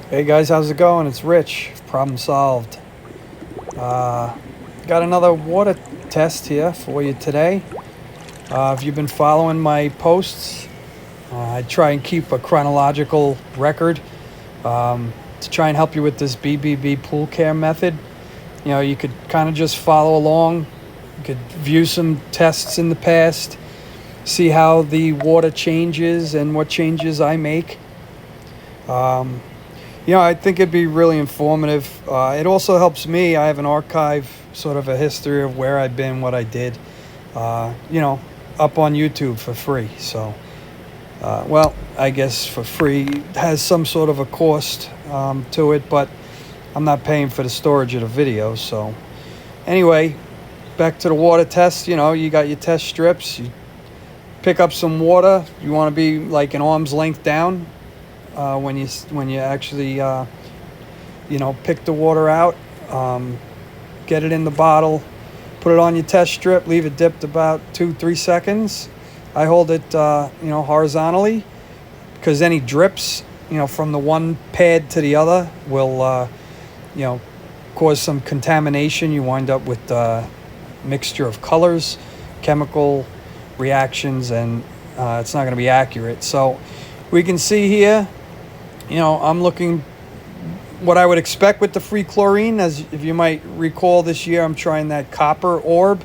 Hey guys, how's it going? It's Rich. Problem solved. Got another water test here for you today. If you've been following my posts, I try and keep a chronological record to try and help you with this BBB pool care method. You know, you could kind of just follow along. You could view some tests in the past, see how the water changes and what changes I make. I think it'd be really informative. It also helps me. I have an archive, sort of a history of where I've been, what I did, up on YouTube for free. So, I guess for free. It has some sort of a cost to it, but I'm not paying for the storage of the videos. So, anyway, back to the water test. You got your test strips. You pick up some water. You want to be like an arm's length down. When you actually pick the water out, get it in the bottle, put it on your test strip, leave it dipped about 2-3 seconds. I hold it horizontally, because any drips from the one pad to the other will cause some contamination. You wind up with a mixture of colors, chemical reactions, and it's not going to be accurate. So we can see here, I'm looking what I would expect with the free chlorine. As if you might recall, this year I'm trying that copper orb,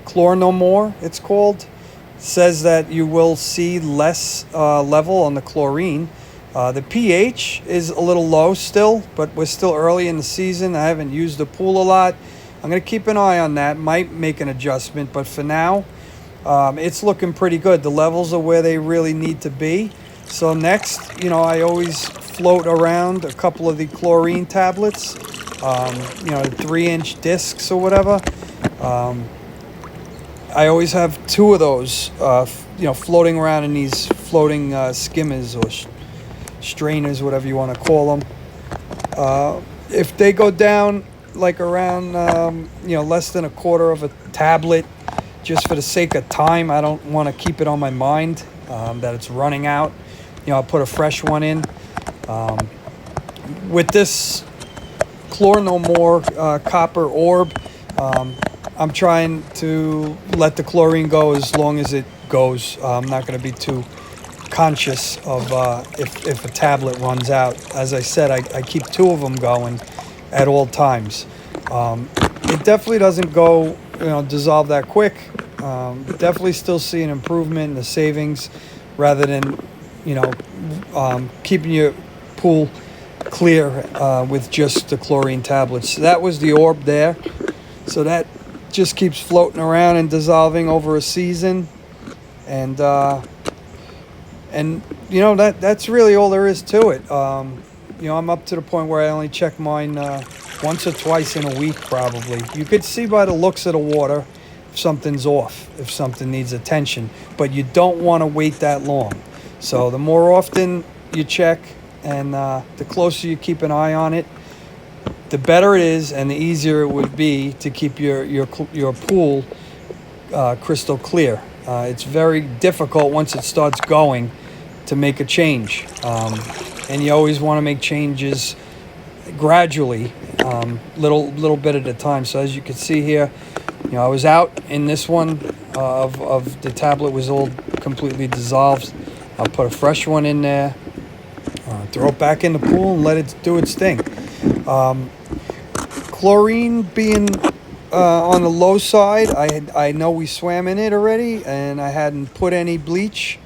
Chlor No More it's called. It says that you will see less level on the chlorine. The pH is a little low still, but we're still early in the season. I haven't used the pool a lot. I'm going to keep an eye on that. Might make an adjustment, but for now, it's looking pretty good. The levels are where they really need to be. So next, I always float around a couple of the chlorine tablets, 3-inch discs or whatever. I always have 2 of those, floating around in these floating skimmers or strainers, whatever you want to call them. If they go down like around, less than a quarter of a tablet, just for the sake of time, I don't want to keep it on my mind that it's running out. I'll put a fresh one in. With this Chlor No More copper orb, I'm trying to let the chlorine go as long as it goes. I'm not going to be too conscious of if a tablet runs out. As I said, I keep 2 of them going at all times. It definitely doesn't go, dissolve that quick. Definitely still see an improvement in the savings, rather than keeping your pool clear with just the chlorine tablets. So that was the orb there. So that just keeps floating around and dissolving over a season. And that's really all there is to it. I'm up to the point where I only check mine once or twice in a week, probably. You could see by the looks of the water if something's off, if something needs attention. But you don't want to wait that long. So the more often you check and the closer you keep an eye on it, the better it is, and the easier it would be to keep your pool crystal clear. It's very difficult once it starts going to make a change, and you always want to make changes gradually, little bit at a time. So as you can see here, I was out in this one of the tablet was all completely dissolved. I'll put a fresh one in there, throw it back in the pool, and let it do its thing. Chlorine being on the low side, I know we swam in it already, and I hadn't put any bleach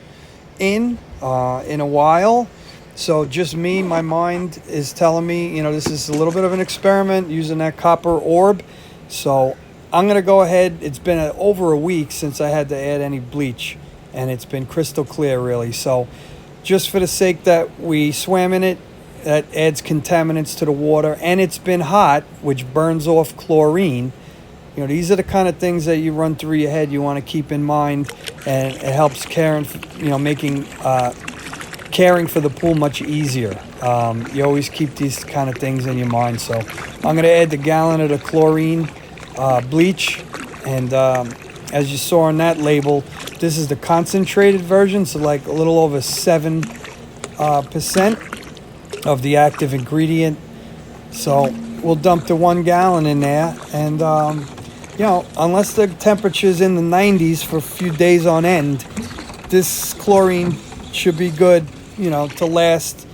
in a while. So just me, my mind is telling me, this is a little bit of an experiment using that copper orb. So I'm going to go ahead. It's been over a week since I had to add any bleach, and it's been crystal clear, really. So just for the sake that we swam in it, that adds contaminants to the water, and it's been hot, which burns off chlorine. These are the kind of things that you run through your head you want to keep in mind, and it helps making caring for the pool much easier. You always keep these kind of things in your mind. So I'm going to add the gallon of the chlorine bleach, and as you saw on that label, this is the concentrated version, so like a little over 7%. of the active ingredient. So we'll dump the 1 gallon in there, and unless the temperature's in the 90s for a few days on end, this chlorine should be good, to last,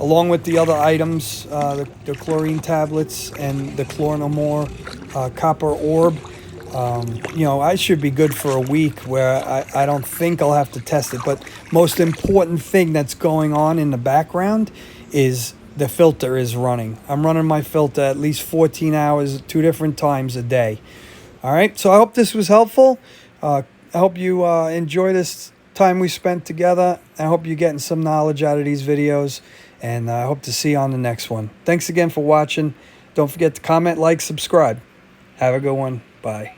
along with the other items, the chlorine tablets and the Chlornomore copper orb. I should be good for a week, where I don't think I'll have to test it. But most important thing that's going on in the background is the filter is running. I'm running my filter at least 14 hours, 2 different times a day. All right, so I hope this was helpful. I hope you enjoy this time we spent together. I hope you're getting some knowledge out of these videos, and I hope to see you on the next one. Thanks again for watching. Don't forget to comment, like, subscribe. Have a good one. Bye.